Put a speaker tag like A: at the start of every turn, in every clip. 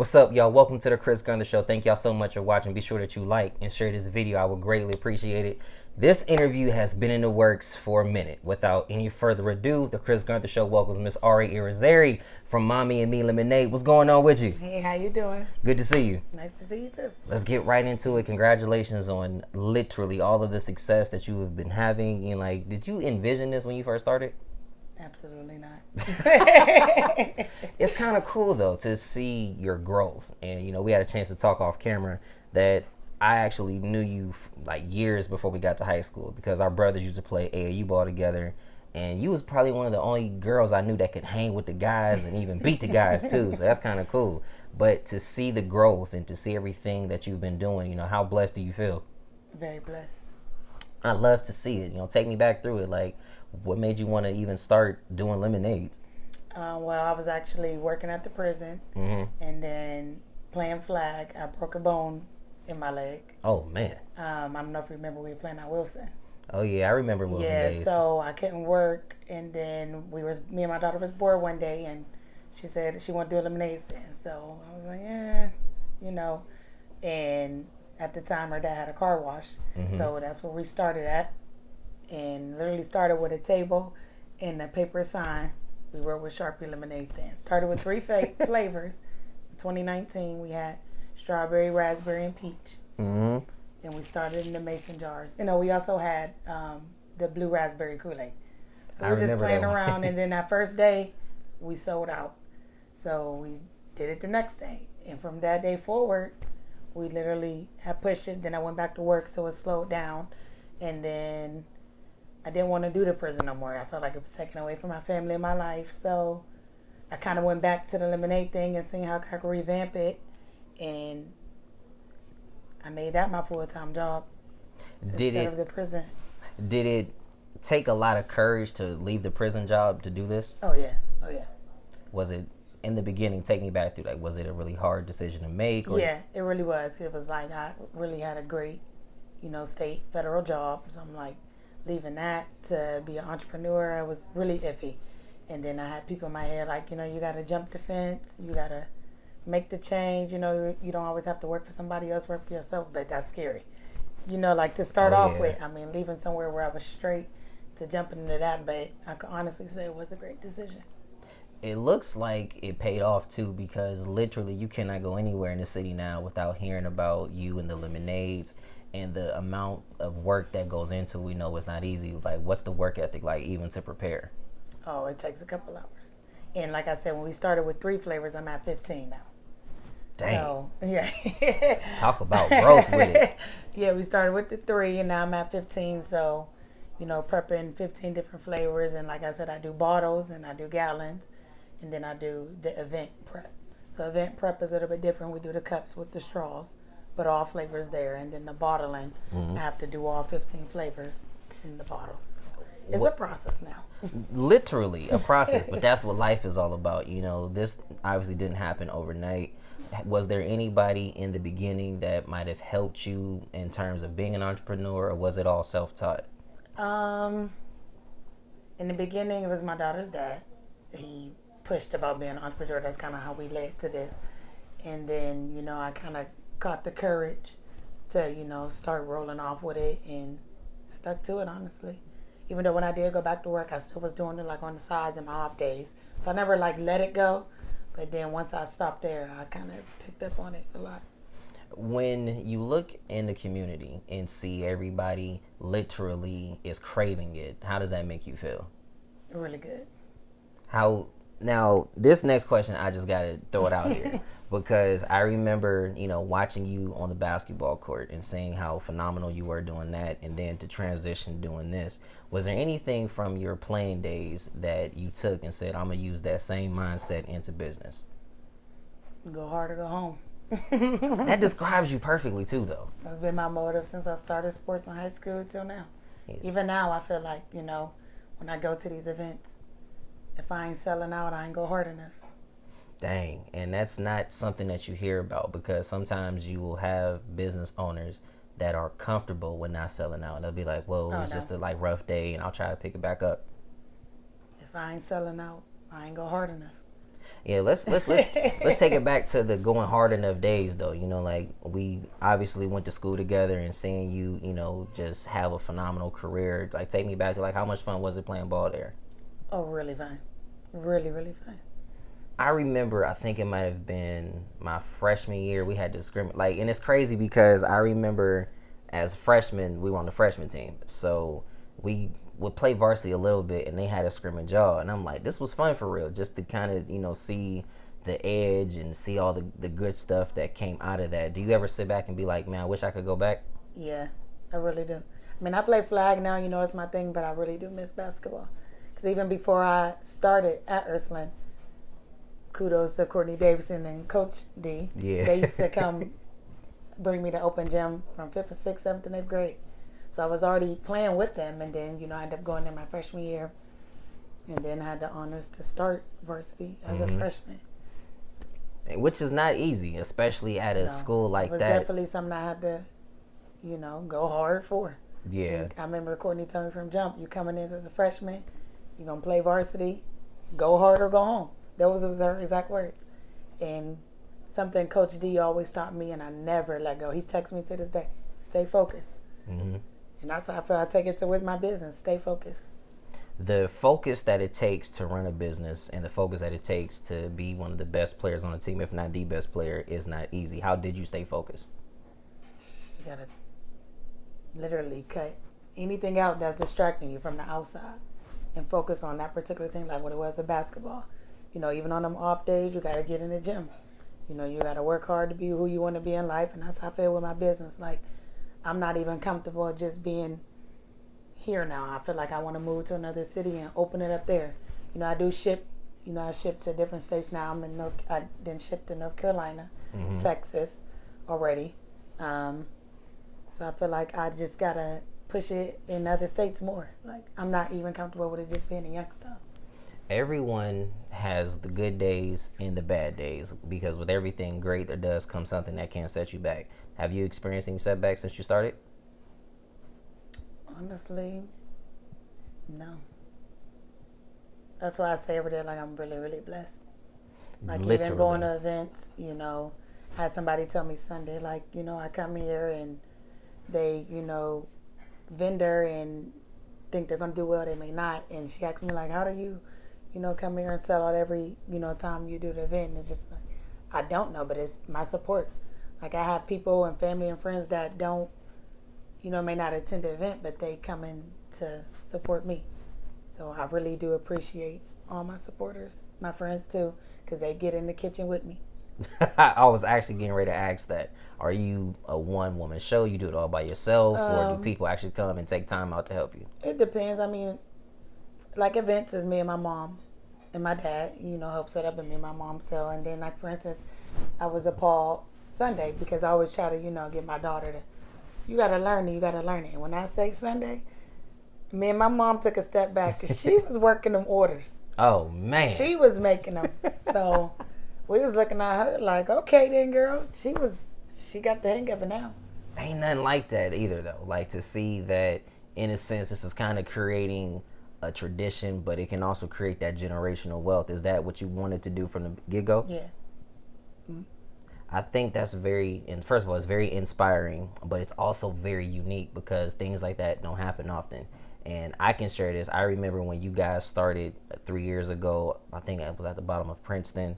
A: What's up, y'all? Welcome to the Gunther Show. Thank y'all so much for watching. Be sure that you like and share this video. I would greatly appreciate it. This interview has been in the works for a minute. Without any further ado, the Gunther Show welcomes Miss Aurie Irizzary from Mommy and Me Lemonade. What's going on with you?
B: Hey, how you doing?
A: Good to see you.
B: Nice to see you too.
A: Let's get right into it. Congratulations on literally all of the success that you have been having. And like, did you envision this when you first started?
B: Absolutely not.
A: It's kind of cool though to see your growth, and we had a chance to talk off camera that I actually knew you like years before we got to high school because our brothers used to play AAU ball together, and you was probably one of the only girls I knew that could hang with the guys and even beat the guys too. So that's kind of cool. But to see the growth and to see everything that you've been doing, how blessed do you feel?
B: Very blessed.
A: I love to see it. Take me back through it. Like, what made you want to even start doing lemonades?
B: Well, I was actually working at the prison, and then playing flag. I broke a bone in my leg.
A: Oh man.
B: I don't know if you remember, we were playing at Wilson.
A: Oh yeah, I remember Wilson days.
B: So I couldn't work, and then me and my daughter was bored one day, and she said she wanted to do a lemonade stand. So I was like, and at the time her dad had a car wash, so that's where we started at. And literally started with a table and a paper sign. We worked with Sharpie lemonade stands. Started with three flavors. In 2019, we had strawberry, raspberry, and peach. And we started in the mason jars. We also had the blue raspberry Kool-Aid. So we were just playing around, and then that first day, we sold out. So we did it the next day. And from that day forward, we literally had pushed it. Then I went back to work, so it slowed down. And then I didn't want to do the prison no more. I felt like it was taken away from my family and my life. So I kind of went back to the lemonade thing and seeing how I could revamp it. And I made that my full-time job instead of the prison.
A: Did it take a lot of courage to leave the prison job to do this?
B: Oh, yeah.
A: Was it, in the beginning, take me back through, was it a really hard decision to make? Or?
B: Yeah, it really was. It was like I really had a great, state, federal job. So I'm like, leaving that to be an entrepreneur, I was really iffy. And then I had people in my head like, you got to jump the fence, you got to make the change, you don't always have to work for somebody else, work for yourself, but that's scary. Like to start off with, leaving somewhere where I was straight to jumping into that, but I could honestly say it was a great decision.
A: It looks like it paid off too, because literally you cannot go anywhere in the city now without hearing about you and the lemonades. And the amount of work that goes into, we know it's not easy. Like, what's the work ethic like even to prepare?
B: Oh, it takes a couple hours. And like I said, when we started with 3 flavors, I'm at 15 now.
A: Dang.
B: So, yeah.
A: Talk about growth with it.
B: Yeah, we started with the 3 and now I'm at 15. So, prepping 15 different flavors. And like I said, I do bottles and I do gallons. And then I do the event prep. So event prep is a little bit different. We do the cups with the straws, but all flavors there. And then the bottling, I have to do all 15 flavors in the bottles. It's a process now.
A: Literally a process, but that's what life is all about. This obviously didn't happen overnight. Was there anybody in the beginning that might have helped you in terms of being an entrepreneur, or was it all self-taught?
B: In the beginning, it was my daughter's dad. He pushed about being an entrepreneur. That's kind of how we led to this. And then, I kind of got the courage to, start rolling off with it and stuck to it, honestly. Even though when I did go back to work, I still was doing it like on the sides in my off days. So I never let it go. But then once I stopped there, I kind of picked up on it a lot.
A: When you look in the community and see everybody literally is craving it, how does that make you feel?
B: Really good.
A: Now, this next question, I just got to throw it out here because I remember, watching you on the basketball court and seeing how phenomenal you were doing that, and then to transition doing this. Was there anything from your playing days that you took and said, I'm going to use that same mindset into business?
B: Go hard or go home.
A: That describes you perfectly too, though.
B: That's been my motive since I started sports in high school till now. Yeah. Even now, I feel like, when I go to these events, if I ain't selling out, I ain't go hard enough.
A: Dang. And that's not something that you hear about, because sometimes you will have business owners that are comfortable with not selling out. They'll be like, well, it's just a rough day and I'll try to pick it back up.
B: If I ain't selling out, I ain't go hard enough.
A: Yeah, let's take it back to the going hard enough days though. You know, like we obviously went to school together and seeing you, you know, just have a phenomenal career. Like take me back to like how much fun was it playing ball there?
B: Oh, really fun. Really, really fun.
A: I remember, I think it might have been my freshman year. We had to scrimmage, like, and it's crazy because I remember as freshmen we were on the freshman team, so we would play varsity a little bit, and they had a scrimmage y'all, and I'm like, this was fun for real, just to kind of see the edge and see all the good stuff that came out of that. Do you ever sit back and be like, man, I wish I could go back?
B: Yeah, I really do. I mean, I play flag now, it's my thing, but I really do miss basketball. Because even before I started at Ursuline, kudos to Courtney Davidson and Coach D.
A: Yeah.
B: They used to come bring me to open gym from 5th and 6th, 7th, and 8th grade. So I was already playing with them, and then, I ended up going in my freshman year, and then I had the honors to start varsity as a freshman.
A: Which is not easy, especially at a school like that.
B: It was definitely something I had to, go hard for.
A: Yeah.
B: I remember Courtney told me from jump, you coming in as a freshman, you're going to play varsity, go hard or go home. Those was her exact words. And something Coach D always taught me, and I never let go. He texts me to this day, stay focused. Mm-hmm. And that's how I feel I take it to with my business, stay focused.
A: The focus that it takes to run a business and the focus that it takes to be one of the best players on the team, if not the best player, is not easy. How did you stay focused?
B: You got to literally cut anything out that's distracting you from the outside and focus on that particular thing, like what it was at basketball. Even on them off days, you got to get in the gym. You got to work hard to be who you want to be in life, and that's how I feel with my business. Like, I'm not even comfortable just being here now. I feel like I want to move to another city and open it up there. I do ship. I ship to different states now. I then shipped to North Carolina, Texas already. So I feel like I just got to push it in other states more. Like, I'm not even comfortable with it just being a youngster.
A: Everyone has the good days and the bad days, because with everything great there does come something that can set you back. Have you experienced any setbacks since you started?
B: Honestly, no. That's why I say every day, like, I'm really, really blessed. Like, literally. Even going to events, had somebody tell me Sunday, like, I come here and they, vendor and think they're going to do well, they may not. And she asked me, like, how do you, come here and sell out every, time you do the event? And it's just like, I don't know, but it's my support. Like, I have people and family and friends that don't, may not attend the event, but they come in to support me. So I really do appreciate all my supporters, my friends too, because they get in the kitchen with me.
A: I was actually getting ready to ask that. Are you a one-woman show? You do it all by yourself, or do people actually come and take time out to help you?
B: It depends. I mean, like, events is me and my mom and my dad, help set up, and me and my mom sell. And then, like, for instance, I was a Paul Sunday because I always try to, get my daughter to, you got to learn it, you got to learn it. And when I say Sunday, me and my mom took a step back because she was working them orders.
A: Oh, man.
B: She was making them. So we was looking at her like, okay then, girl. She got the hang of it now.
A: Ain't nothing like that either, though. Like, to see that, in a sense, this is kind of creating a tradition, but it can also create that generational wealth. Is that what you wanted to do from the get-go?
B: Yeah. Mm-hmm.
A: I think that's and first of all, it's very inspiring, but it's also very unique because things like that don't happen often. And I can share this. I remember when you guys started 3 years ago, I think it was at the bottom of Princeton.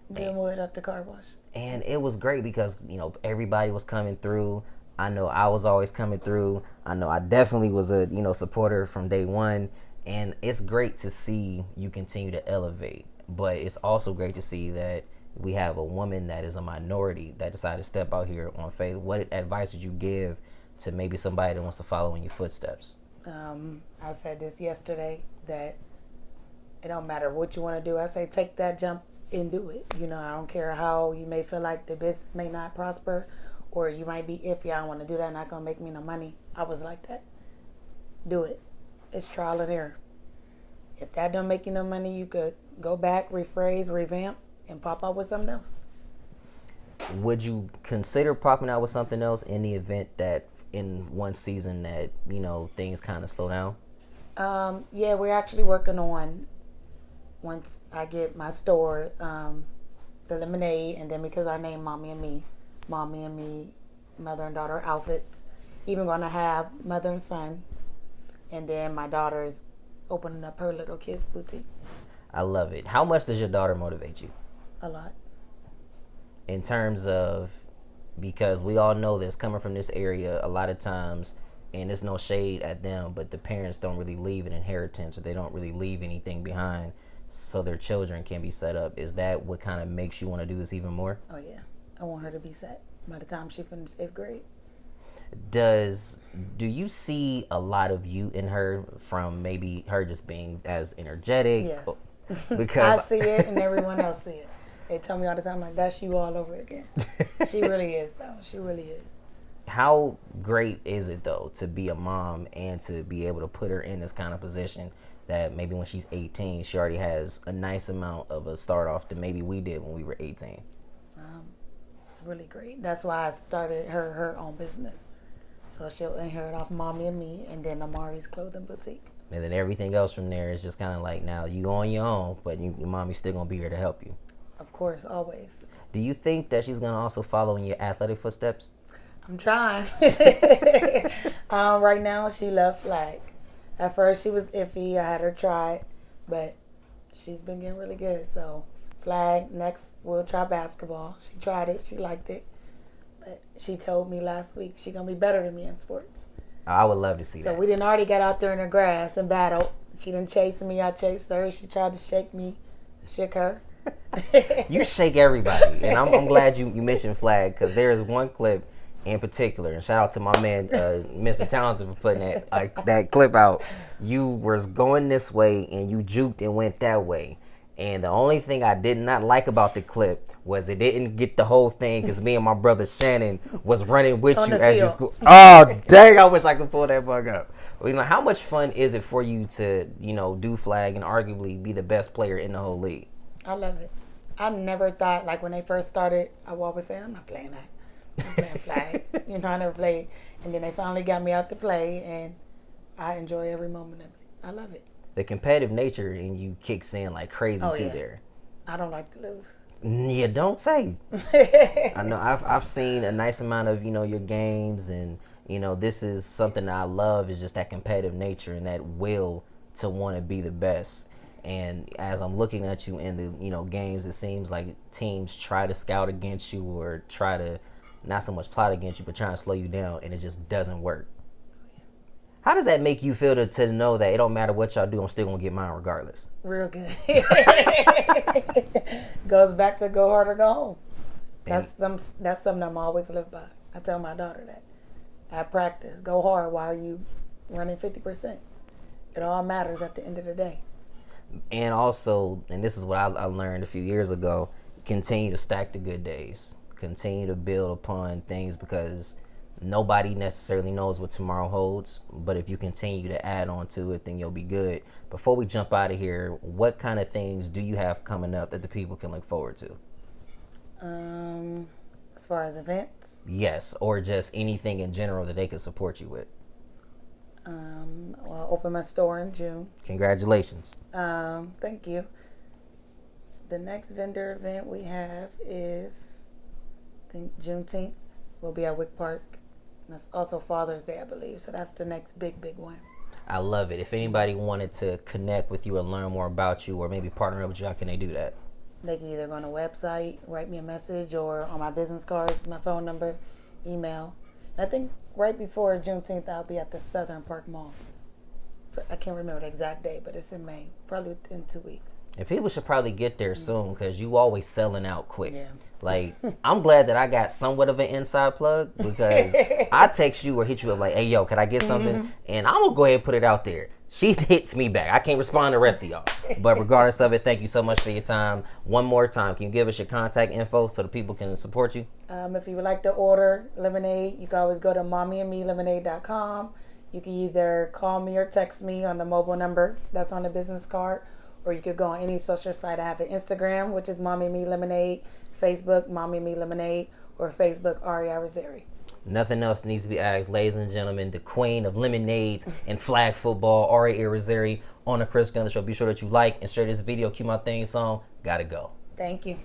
B: Wood up the car wash.
A: And it was great because, everybody was coming through. I know I was always coming through. I know I definitely was a, supporter from day one. And it's great to see you continue to elevate. But it's also great to see that we have a woman that is a minority that decided to step out here on faith. What advice would you give to maybe somebody that wants to follow in your footsteps?
B: I said this yesterday, that it don't matter what you want to do. I say take that jump and do it. I don't care how you may feel like the business may not prosper, or you might be iffy. I don't want to do that, not going to make me no money. I was like that. Do it. It's trial and error. If that don't make you no money, you could go back, rephrase, revamp, and pop out with something else.
A: Would you consider popping out with something else in the event that in one season that, things kind of slow down?
B: Yeah, we're actually working on once I get my store, the lemonade, and then because I named Mommy and Me, mother and daughter outfits. Even going to have mother and son, and then my daughter's opening up her little kids boutique.
A: I love it. How much does your daughter motivate you?
B: A lot.
A: In terms of, because we all know this coming from this area, a lot of times, and it's no shade at them, but the parents don't really leave an inheritance, or they don't really leave anything behind so their children can be set up. Is that what kind of makes you want to do this even more?
B: Oh yeah, I want her to be set by the time she finishes 8th grade.
A: Do you see a lot of you in her, from maybe her just being as energetic?
B: Yes.
A: Because
B: I see it and everyone else see it. They tell me all the time, like, that's you all over again. She really is, though. She really is.
A: How great is it, though, to be a mom and to be able to put her in this kind of position that maybe when she's 18, she already has a nice amount of a start off than maybe we did when we were 18?
B: It's really great. That's why I started her own business. So she'll inherit off Mommy and Me, and then Amari's clothing boutique.
A: And then everything else from there is just kind of like, now you on your own, but your mommy's still going to be here to help you.
B: Of course, always.
A: Do you think that she's going to also follow in your athletic footsteps?
B: I'm trying. Right now, she loves flag. At first, she was iffy. I had her try it, but she's been getting really good. So, flag. Next, we'll try basketball. She tried it. She liked it. But she told me last week she's going to be better than me in sports.
A: I would love to see that.
B: So, we didn't already get out there in the grass and battle. She didn't chase me. I chased her. She tried to shake me. Shook her.
A: You shake everybody. And I'm glad you mentioned flag, because there is one clip in particular, and shout out to my man Mr. Townsend for putting that clip out. You was going this way and you juked and went that way, and the only thing I did not like about the clip was it didn't get the whole thing, because me and my brother Shannon was running with you as you school. Oh dang, I wish I could pull that bug up. Well, how much fun is it for you to do flag and arguably be the best player in the whole league?
B: I love it. I never thought, like when they first started, I would always say, I'm not playing that. I'm playing flag. I never played. And then they finally got me out to play, and I enjoy every moment of it. I love it.
A: The competitive nature in you kicks in like crazy too. Yeah. There.
B: I don't like to lose.
A: You don't say. I know. I've seen a nice amount of your games, and this is something that I love, is just that competitive nature and that will to want to be the best. And as I'm looking at you in the games, it seems like teams try to scout against you, or try to not so much plot against you, but trying to slow you down, and it just doesn't work. How does that make you feel to know that it don't matter what y'all do, I'm still gonna get mine regardless? Real good.
B: Goes back to go hard or go home. That's something I'm always live by. I tell my daughter that. I practice. Go hard while you running 50%. It all matters at the end of the day.
A: And also, and this is what I learned a few years ago, continue to stack the good days. Continue to build upon things, because nobody necessarily knows what tomorrow holds. But if you continue to add on to it, then you'll be good. Before we jump out of here, what kind of things do you have coming up that the people can look forward to?
B: As far as events?
A: Yes, or just anything in general that they can support you with.
B: Well, I'll open my store in June.
A: Congratulations.
B: Thank you. The next vendor event we have is, I think, Juneteenth. We'll be at Wick Park. And that's also Father's Day, I believe. So that's the next big one.
A: I love it. If anybody wanted to connect with you or learn more about you, or maybe partner up with you, how can they do that?
B: They can either go on the website, write me a message, or on my business cards, my phone number, email. I think right before Juneteenth, I'll be at the Southern Park Mall. I can't remember the exact date, but it's in May, probably within 2 weeks.
A: And people should probably get there soon, because you always selling out quick. Yeah. Like, I'm glad that I got somewhat of an inside plug, because I text you or hit you up like, hey, yo, can I get something? Mm-hmm. And I'm going to go ahead and put it out there. She hits me back. I can't respond to the rest of y'all. But regardless of it, thank you so much for your time. One more time, can you give us your contact info so the people can support you?
B: If you would like to order lemonade, you can always go to mommyandmelemonade.com. You can either call me or text me on the mobile number that's on the business card, or you could go on any social site. I have an Instagram, which is Mommy and Me Lemonade, Facebook, Mommy and Me Lemonade, or Facebook, Aurie Irizzary.
A: Nothing else needs to be asked, ladies and gentlemen. The queen of lemonades and flag football, Aurie Irizzary, on the Chris Gunther Show. Be sure that you like and share this video. Cue my theme song. Gotta go.
B: Thank you.